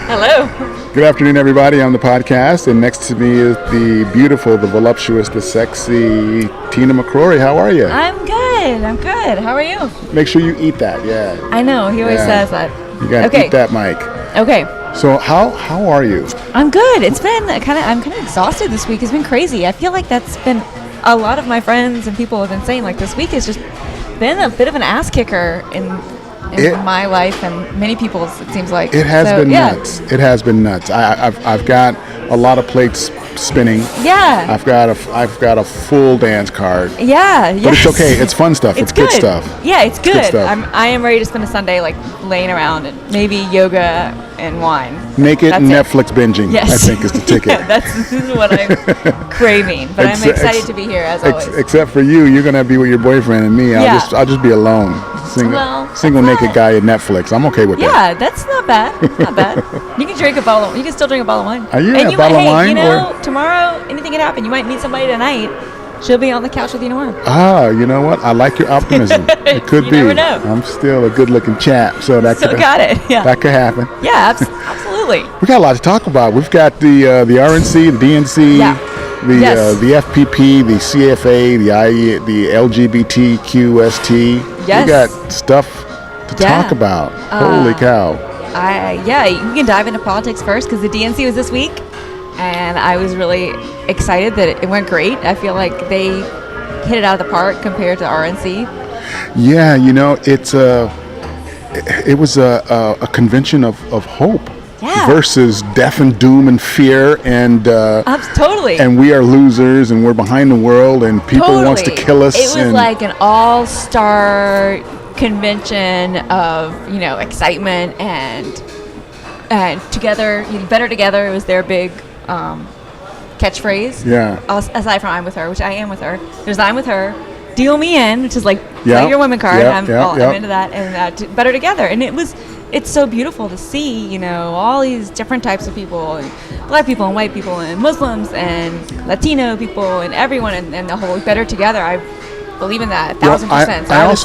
Hello. Good afternoon, everybody. I'm the podcast, and next to me is the beautiful, the voluptuous, the sexy Tina McCrory. How are you? I'm good. How are you? Make sure you eat that, yeah. I know. He always says that. You gotta eat that, Mike. Okay. So how are you? I'm good. It's been I'm kind of exhausted this week. It's been crazy. I feel like that's been a lot of my friends and people have been saying, like, this week has just been a bit of an ass kicker in my life and many people's, it seems like. It has been nuts. It has been nuts. I've got a lot of plates spinning. Yeah. I've got a full dance card. Yeah. But it's okay. It's fun stuff. It's good stuff. Yeah, it's good. Stuff. I am ready to spend a Sunday like laying around and maybe yoga and wine. Naked and Netflix binging. Yes. I think is the ticket. Yeah, this is what I'm craving. But I'm excited to be here as always. Except for you, you're gonna be with your boyfriend, and me, I'll just be alone. Single naked guy at Netflix. I'm okay with that. Yeah, that's not bad. Not bad. You can still drink a bottle of wine. Are you a bottle of wine? You know, tomorrow anything can happen. You might meet somebody tonight. She'll be on the couch with you tomorrow. Ah, you know what? I like your optimism. It could be. Never know. I'm still a good-looking chap, so that could happen. Yeah, absolutely. We got a lot to talk about. We've got the RNC, the DNC, the FPP, the CFA, the LGBTQST. Yes. We got stuff to talk about. Holy cow. You can dive into politics first because the DNC was this week, and I was really excited that it went great. I feel like they hit it out of the park compared to RNC. Yeah, you know, it was a convention of hope. Yeah. Versus death and doom and fear and totally. And we are losers and we're behind the world and people wants to kill us. It was like an all-star convention of, excitement and together, better together. It was their big catchphrase. Yeah. Aside from I'm with her, which I am with her. There's I'm with her. Deal me in, which is like play your women card. I'm into that, and better together. And it's so beautiful to see, all these different types of people, and black people and white people and Muslims and Latino people and everyone, and the whole better together. I believe in that 1,000%. I was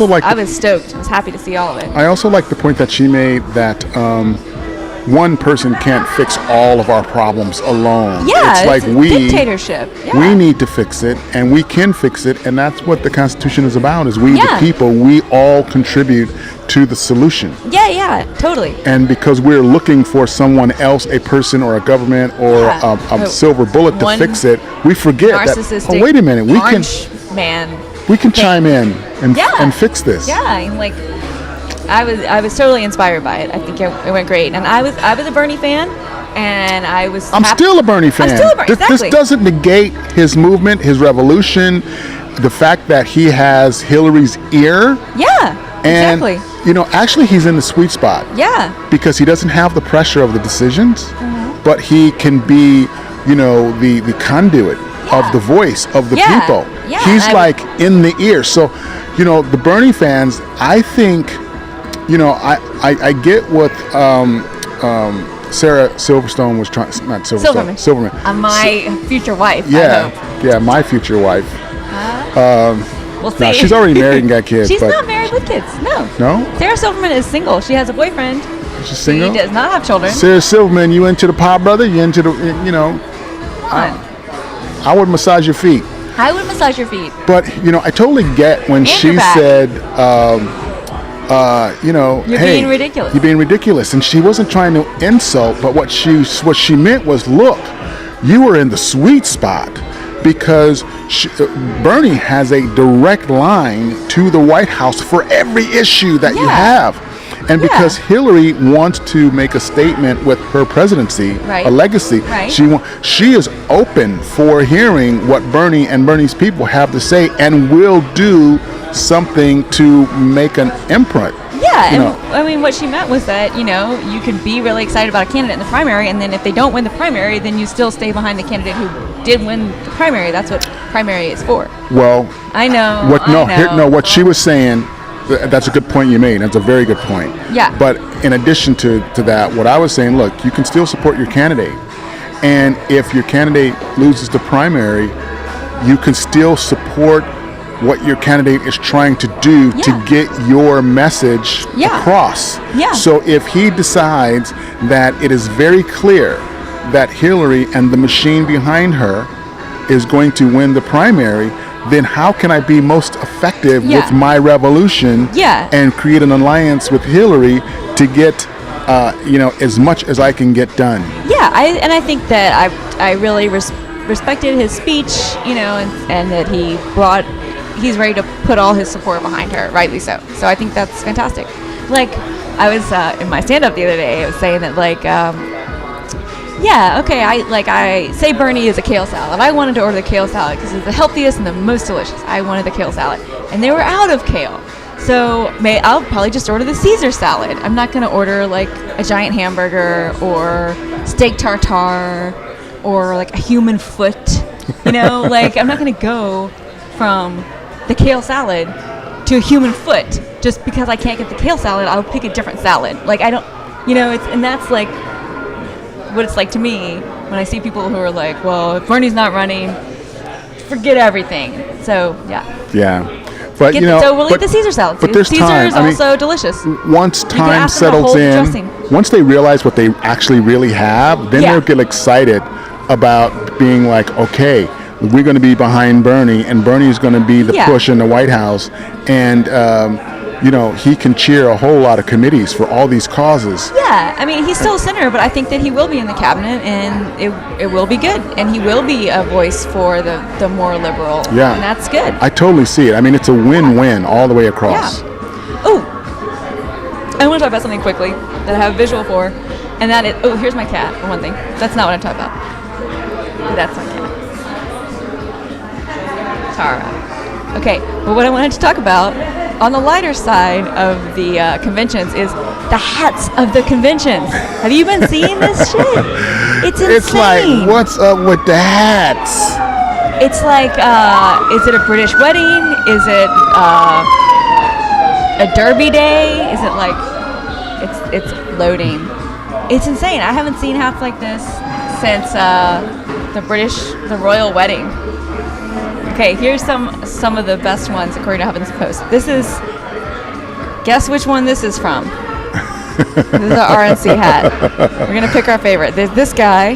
stoked. I was happy to see all of it. I also like the point that she made that one person can't fix all of our problems alone. Yeah, it's like dictatorship. Yeah. We need to fix it, and we can fix it, and that's what the Constitution is about. Is we the people, we all contribute to the solution. Yeah, totally. And because we're looking for someone else, a person or a government or a silver bullet to fix it, we forget that. Oh, wait a minute, we can chime in and fix this. Yeah, and like I was totally inspired by it. I think it went great, and I was a Bernie fan, and I'm still a Bernie fan. This doesn't negate his movement, his revolution, the fact that he has Hillary's ear. Yeah. And, actually he's in the sweet spot. Yeah. Because he doesn't have the pressure of the decisions, but he can be, the conduit of the voice of the people. Yeah. He's in the ear. So, the Bernie fans, I think, I get what Sarah Silverstone was trying, not Silverman. My future wife, Yeah. I hope. Yeah, my future wife. We'll see. No, she's already married and got kids. She's not married with kids. No. No? Sarah Silverman is single. She has a boyfriend. She's single? She does not have children. Sarah Silverman, you into the Podbrother? You into the, I would massage your feet. I would massage your feet. But, I totally get when she said, you're being ridiculous. You're being ridiculous. And she wasn't trying to insult, but what she meant was, look, you were in the sweet spot. Because Bernie has a direct line to the White House for every issue that you have. And because Hillary wants to make a statement with her presidency, a legacy, she is open for hearing what Bernie and Bernie's people have to say and will do something to make an imprint. Yeah, what she meant was that, you can be really excited about a candidate in the primary, and then if they don't win the primary, then you still stay behind the candidate who did win the primary. That's what primary is for. Well, I know. What she was saying, that's a good point you made. That's a very good point. Yeah. But in addition to that, what I was saying, look, you can still support your candidate. And if your candidate loses the primary, you can still support what your candidate is trying to do to get your message across. Yeah. So if he decides that it is very clear that Hillary and the machine behind her is going to win the primary, then how can I be most effective with my revolution and create an alliance with Hillary to get as much as I can get done? Yeah, I think that I really respected his speech, and that he's ready to put all his support behind her, rightly so. So I think that's fantastic. Like, I was in my stand-up the other day, I was saying that, like, I say Bernie is a kale salad. I wanted to order the kale salad because it's the healthiest and the most delicious. I wanted the kale salad, and they were out of kale. So I'll probably just order the Caesar salad. I'm not going to order like a giant hamburger or steak tartare or like a human foot. Like, I'm not going to go from the kale salad to a human foot just because I can't get the kale salad. I'll pick a different salad. Like, I don't, and that's like what it's like to me when I see people who are like, well, if Bernie's not running, forget everything. So, yeah. But, so we'll eat the Caesar salad. But there's Caesar time. is also delicious. Once time settles in, once they realize what they actually really have, then they'll get excited about being like, okay, we're going to be behind Bernie, and Bernie's going to be the push in the White House, and he can chair a whole lot of committees for all these causes. Yeah, I mean, he's still a senator, but I think that he will be in the cabinet, and it will be good, and he will be a voice for the more liberal. Yeah, and that's good. I totally see it. I mean, it's a win-win all the way across. Yeah. Oh, I want to talk about something quickly that I have a visual for, and that is, here's my cat, for one thing. That's not what I'm talking about. That's my cat. Tara. Okay, but what I wanted to talk about on the lighter side of the conventions is the hats of the conventions. Have you been seeing this shit? It's insane. It's like, what's up with the hats? It's like, is it a British wedding? Is it a Derby day? Is it like, it's loading. It's insane. I haven't seen hats like this since the royal wedding. Okay, here's some of the best ones according to Huffington Post. This is, guess which one this is from? This is the RNC hat. We're gonna pick our favorite. There's this guy,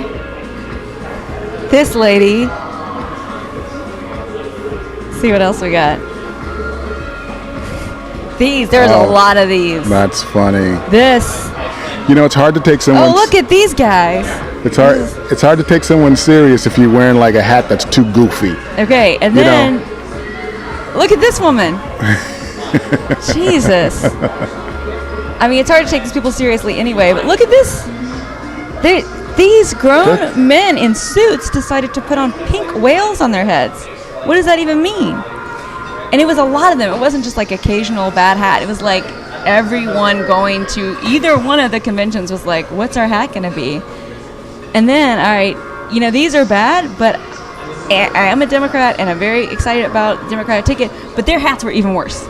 this lady. Let's see what else we got. There's a lot of these. That's funny. This. It's hard to take someone. Oh, look at these guys. It's hard to take someone serious if you're wearing like a hat that's too goofy. Okay, and then look at this woman. Jesus. I mean, it's hard to take these people seriously anyway, but look at this. These grown men in suits decided to put on pink whales on their heads. What does that even mean? And it was a lot of them. It wasn't just like occasional bad hat. It was like everyone going to either one of the conventions was like, what's our hat going to be? And then, all right, these are bad, but I am a Democrat, and I'm very excited about the Democratic ticket, but their hats were even worse.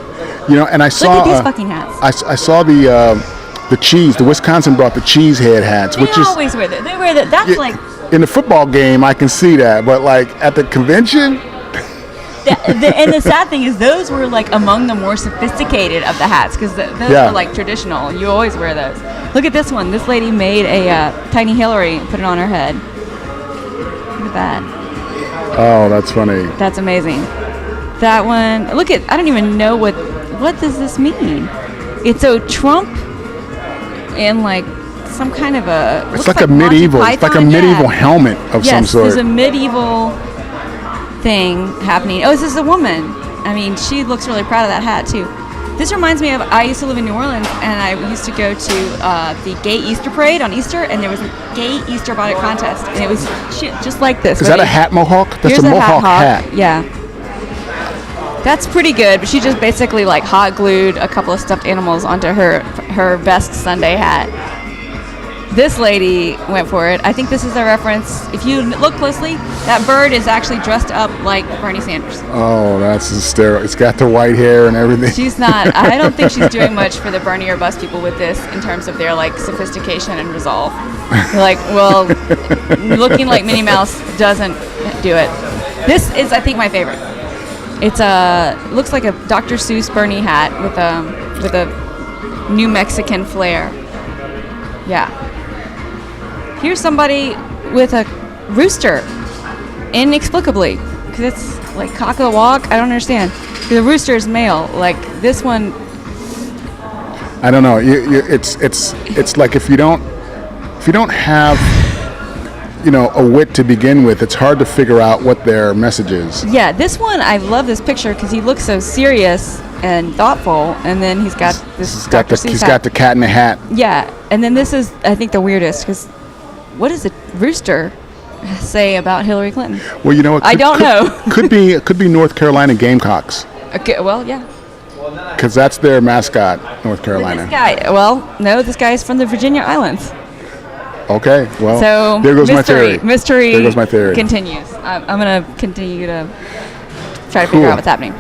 And I saw... Look at these fucking hats. I saw the cheese. The Wisconsin brought the cheese head hats, which is... They always wear that. They wear that. That's like... In the football game, I can see that, but like at the convention... And the sad thing is those were like among the more sophisticated of the hats, because those were like traditional. You always wear those. Look at this one. This lady made a tiny Hillary and put it on her head. Look at that. Oh, that's funny. That's amazing. That one. Look at. I don't even know what does this mean. It's a Trump in like some kind of a. It's like a medieval. It's like a medieval helmet of some sort. Yes, there's a medieval thing happening. Oh, this is a woman. I mean, she looks really proud of that hat too. This reminds me of, I used to live in New Orleans, and I used to go to the gay Easter parade on Easter, and there was a gay Easter bonnet contest, and it was shit just like this. Is that a hat mohawk? That's a mohawk hat. Yeah. That's pretty good, but she just basically like hot glued a couple of stuffed animals onto her best Sunday hat. This lady went for it. I think this is a reference. If you look closely, that bird is actually dressed up like Bernie Sanders. Oh, that's hysterical. It's got the white hair and everything. She's not. I don't think she's doing much for the Bernie or bust people with this in terms of their like sophistication and resolve. Like, well, looking like Minnie Mouse doesn't do it. This is, I think, my favorite. It's looks like a Dr. Seuss Bernie hat with a New Mexican flair. Yeah. Here's somebody with a rooster, inexplicably, because it's like cock a walk. I don't understand. The rooster is male. Like this one. I don't know. It's like if you don't have a wit to begin with, it's hard to figure out what their message is. Yeah, this one, I love this picture because he looks so serious and thoughtful, and then he's got this He's got the cat in the hat. Yeah, and then this is, I think, the weirdest, because what does a rooster say about Hillary Clinton? Well, I don't know. Could be North Carolina Gamecocks. Okay, well, yeah. Because that's their mascot, North Carolina. This guy is from the Virginia Islands. Okay, well, so there goes my theory. Mystery there goes my theory. Continues. I'm going to continue to try to figure out what's happening.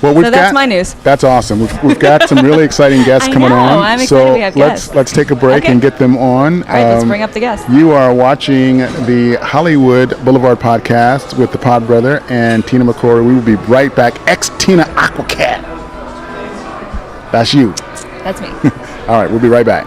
Well, that's my news. That's awesome. We've got some really exciting guests coming on. I'm excited we have guests. Let's take a break and get them on. All right, let's bring up the guests. You are watching the Hollywood Blvd podcast with the Podbrother and Tina McCrory. We will be right back. XTinaAquaCat. That's you. That's me. All right, we'll be right back.